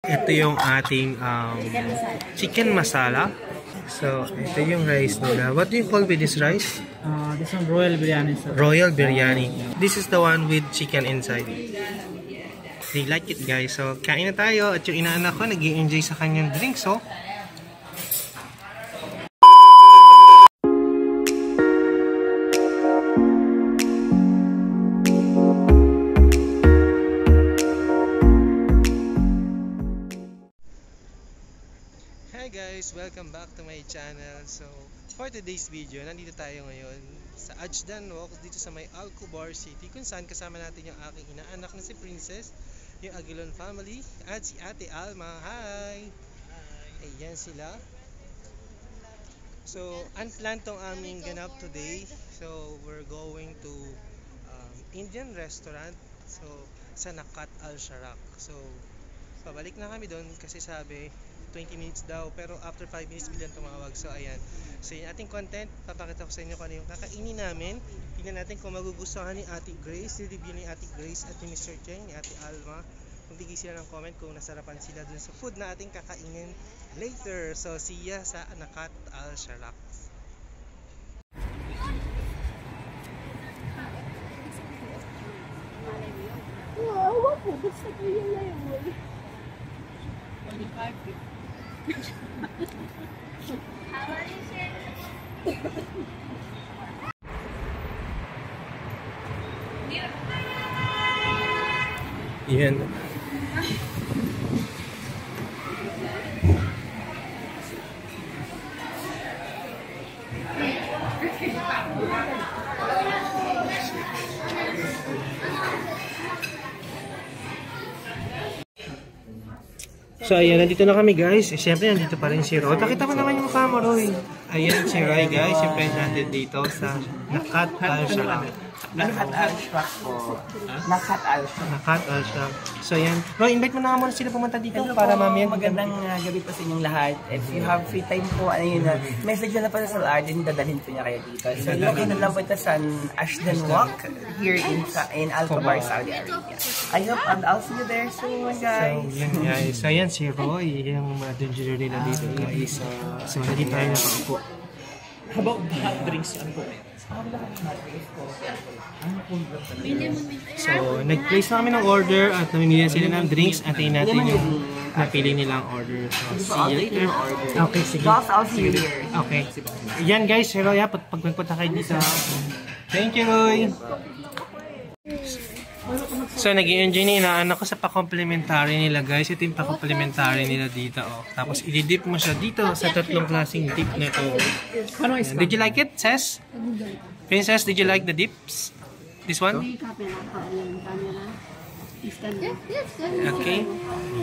Ito yung ating chicken masala. So, ito yung rice nila. What do you call with this rice? This one royal biryani, sir. Royal biryani. This is the one with chicken inside. They like it, guys. So, kain na tayo. At yung inaanak ko, nag-i-enjoy sa kanyang drinks, oh. Hi guys! Welcome back to my channel. So, for today's video, nandito tayo ngayon sa Ajdan Walk dito sa may Alcobar City, kung saan kasama natin yung aking inaanak na si Princess, yung Aguilon family, at si Ate Alma. Hi! Ayan sila. So, unplanned tong aming ganap today. So, we're going to Indian restaurant. So, sa Nakat Al Sharak. So, pabalik na kami doon kasi sabi 20 minutes daw, pero after 5 minutes bilang tumawag. So ayan, so yung ating content, papakita ko sa inyo kung ano yung kakainin namin. Tingnan natin kung magugustuhan ni Ate Grace, review ni Ate Grace at ni Mr. Cheng, ni Ate Alma. Magbigay sila ng comment kung nasarapan sila dun sa food na ating kakainin later. So see ya sa Nakat Al Sharak. Wow, ako gusto ko yung layaway. Yan. So ayan, nandito na kami guys. Siyempre nandito pa rin si Roy. Pakita mo naman yung mukha mo, Roy. Ayan si Roy guys, yung friend natin dito sa Nakat Al Sharak. Nakat Al Sharak po. Nakat Al Sharak. Nakat Al Sharak. So ayan, Roy, invite mo na muna sila pumunta dito para mamaya. Magandang gabi po sa inyong lahat. If you have free time po, ano yun, message na po sa Arden, dadalhin po niya kayo dito. So located na lang po ito sa Ajdan Walk here in Alcobar, Saudi Arabia. I hope and I'll see you there soon, guys. So yan guys. So ayan si Roy, yung adventurer nila dito guys. So nandito tayo nakaupo. How about the hot drinks? Ano po? So, nag-place na kami ng order at namimili sila ng drinks. Antayin natin yung napili nilang order. So, see you later. Okay, sige. I'll see you here. Okay. Yan guys, si Roy, pag magpunta kayo dito. Thank you, Roy. So, nag-i-enjoy na inaanak ko sa pa-complementary nila guys. Ito yung pa-complementary nila dito. Oh. Tapos, i-dip mo siya dito sa tatlong klaseng dip na ito. Did you like it, Ses? Princess, did you like the dips? This one? Okay.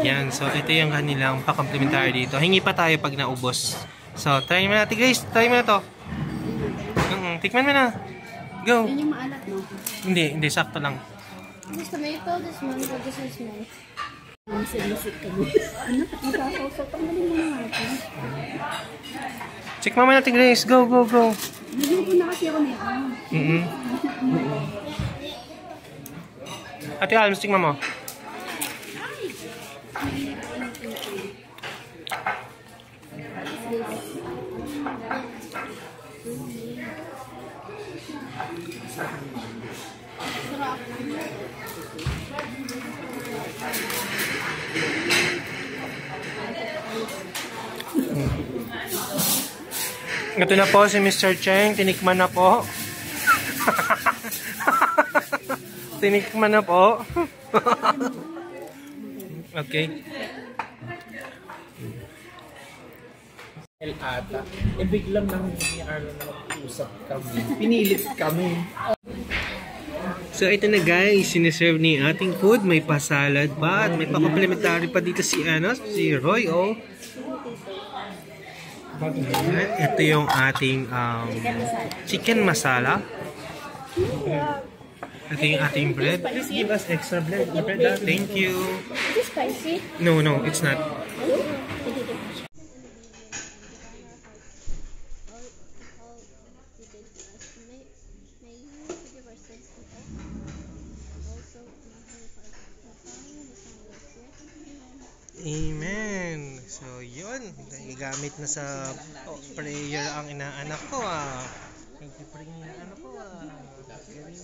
Yan. So, ito yung kanilang pa-complementary dito. Hingi pa tayo pag naubos. So, try mo natin guys. Try mo na to. Tikman mo na. Go. Yan yung maalat, no? Hindi. Sakto lang. This tomato, this mango, this is nice. Masid-masid ka mo. Ano? Masasaw-saw. Tanggalin mo na natin. Check mo natin Grace. Go. Bigyan po na kasi ako na yan. Ate Alms, check mo. Ito na po si Mr. Cheng. Tinikman na po. Tinikman na po. Okay. Ata. Biglang nang ni Arlo na mag-usap kami. Pinilit kami. So ito na guys, siniserve ni ating food. May pasalad pa at may pa-complementary pa dito si Roy. Oh. Ito yung ating chicken masala. Ito yung ating bread. Please give us extra bread. Thank you. Is it spicy? No, it's not. Amen. So, yun. Gamit na sa prayer ang inaanak ko Nagpipray ang inaanak ko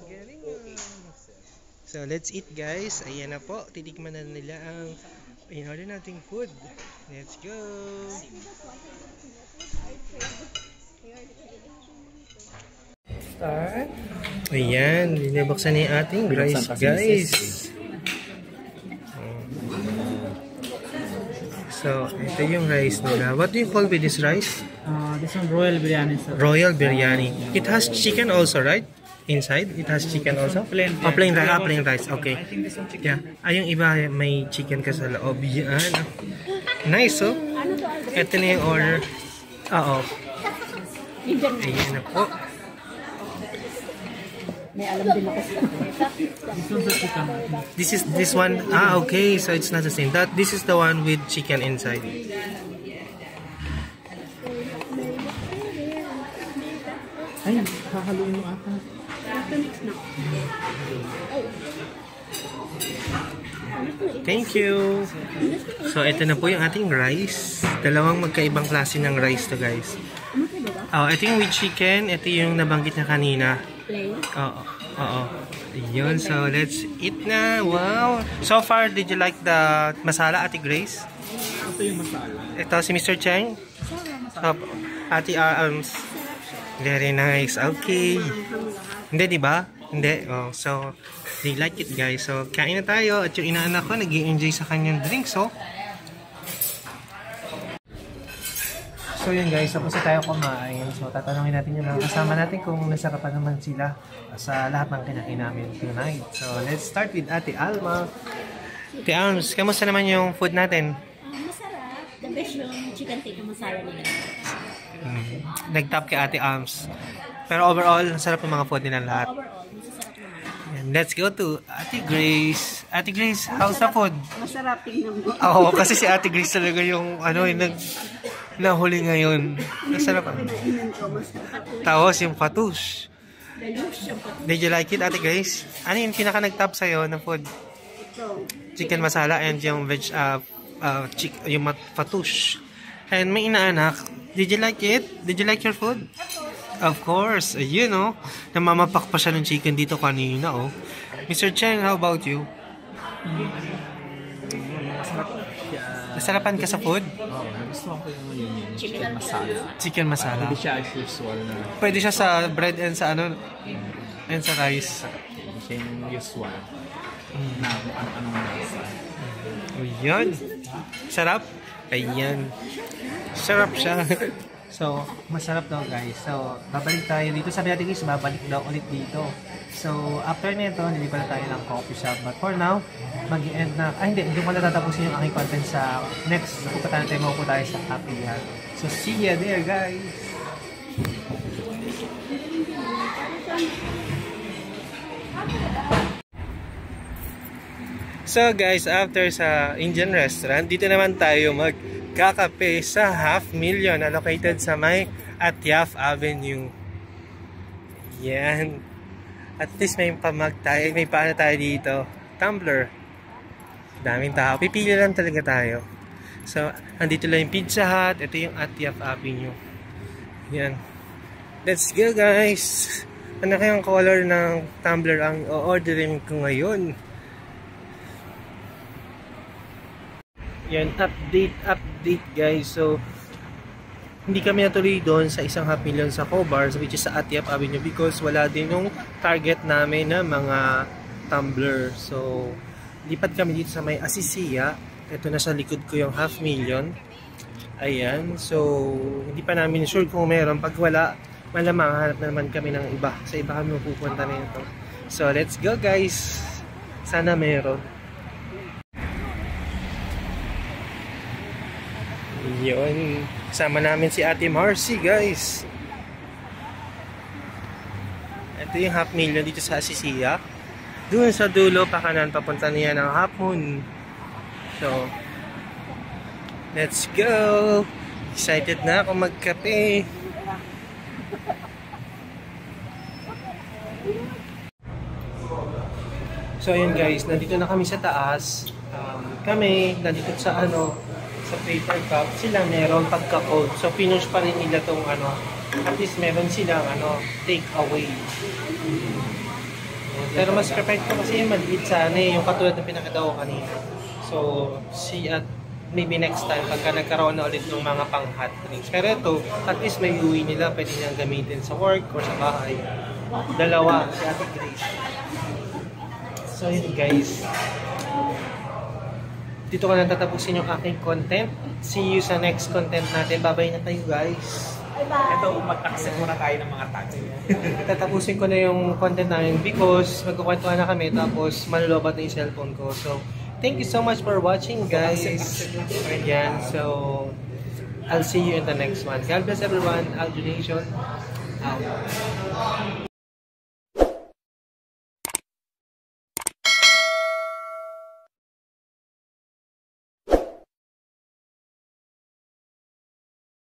Galing. So, let's eat guys. Ayan na po. Titikman na nila ang in-order nating food. Let's go. Start. Ayan. Binabuksan na yung ating rice guys. So, ito yung rice nila. What do you call with this rice? This one Royal Biryani, sir. Royal biryani. It has chicken also, right? Inside, it has chicken also? Plain. Plain rice. Plain rice. Okay. I think this one chicken. Yeah. Yung iba may chicken ka sa loob. Yan. Nice, oh. Ito na yung order. Oo. Ayan na po. May alam din ako sa This one's a chicken. This one. Okay. So it's not the same. This is the one with chicken inside. Ay, hahaluin mo ata. Thank you. So ito na po yung ating rice. Dalawang magkaibang klase ng rice to guys. Ito yung with chicken. Ito yung nabanggit na kanina. Oo. Yun. So let's eat na. Wow. So far, did you like the masala, Ate Grace? Ito yung masala. Ito si Mr. Cheng. Ate Arms. Very nice. Okay. Hindi, di ba? Hindi. Oh, so, they like it, guys. So, kain na tayo. At yung inaanak ko, nag-i-enjoy sa kanyang drinks, oh. So, yun, guys. Tapos na tayo kumain. So, tatanungin natin yung mga kasama natin kung nasarapan naman sila sa lahat ng kinain namin tonight. So, let's start with Ate Alma. Ate Arms, kamusta naman yung food natin? masarap. The best yung chicken tikka masala nila. Nag-top kay Ate Arms. Pero overall, sarap ng mga food nila lahat. Overall, masasarap naman. And let's go to Ate Grace. Ate Grace, how's the food? Masarap tingnan mo. Oo, kasi si Ate Grace talaga yung yung nahuli ngayon. Masarap. Tapos yung fatus. Did you like it, Ate Grace? Ano yung pinaka nag-top sa'yo ng food? Chicken masala and yung yung fatus. And may inaanak. Did you like it? Did you like your food? Of course. Ayun, oh. Namamapak pa siya ng chicken dito kanina, oh. Mr. Cheng, how about you? Nasarapan ka sa food? Oo, nagustuhan ko yung chicken masala. Chicken masala. Hindi siya as usual na. Pwede siya sa bread and sa and sa rice. Hindi siya yung usual. Na ano-anong nasa. Ayan. Sarap? Ayan. Sarap siya. So, masarap daw guys. So, babalik tayo dito. Sabi natin guys, babalik daw ulit dito. So, after nito, nilipat na tayo ng coffee shop. But for now, mag-end na. Hindi ko na tatapusin yung aking content sa next. Pupunta natin mo po tayo sa Happy Hat. So, see ya there guys! So guys, after sa Indian restaurant, dito naman tayo magkakape sa Half Million na located sa may Atyaf Avenue. Yan. At least may pamag tayo, may paano tayo dito. Tumbler. Daming tao. Pipili lang talaga tayo. So, andito lang yung Pizza Hut. Ito yung Atyaf Avenue. Yan. Let's go guys! Ano kayang color ng tumbler ang o-orderin ko ngayon? Yan, update guys. So, hindi kami natuloy doon sa isang Half Million sa Cobars, which is sa Atyaf Avenue, because wala din yung target namin na mga tumbler. So, lipat kami dito sa may Asisia. Ito na sa likod ko yung Half Million. Ayan. So, hindi pa namin sure kung meron. Pag wala, malamang hanap na naman kami ng iba. Sa iba kami mapupunta na ito. So, let's go guys. Sana meron. Yun. Kasama namin si Ate Marcy, guys. Ito yung Half Million dito sa Asisia. Doon sa dulo, pa kanan, papunta niya ng Half Moon. So, let's go! Excited na ako magkape. So, ayun guys, nandito na kami sa taas. Kami, nandito sa sa paper cup, sila meron pagka-cold. So, pinush pa rin nila tong ano, at least meron silang ano, take away. Pero mas perfect ko kasi yung maliit sana yung katulad ng pinakita ko kanina. So, at maybe next time, pagka nagkaroon na ulit ng mga pang hot drinks. Pero ito, at least may UI nila, pwede niyang gamitin sa work or sa bahay. Dalawa, si Ate Grace. So yun guys, dito ko na tatapusin yung aking content. See you sa next content natin. Bye-bye na tayo guys. Ito, mag-accept muna tayo ng mga tags. Tatapusin ko na yung content namin because magkukwentuhan na kami tapos malulobat na yung cellphone ko. So, thank you so much for watching guys. Yan, so I'll see you in the next one. God bless everyone. Aldo Nation out.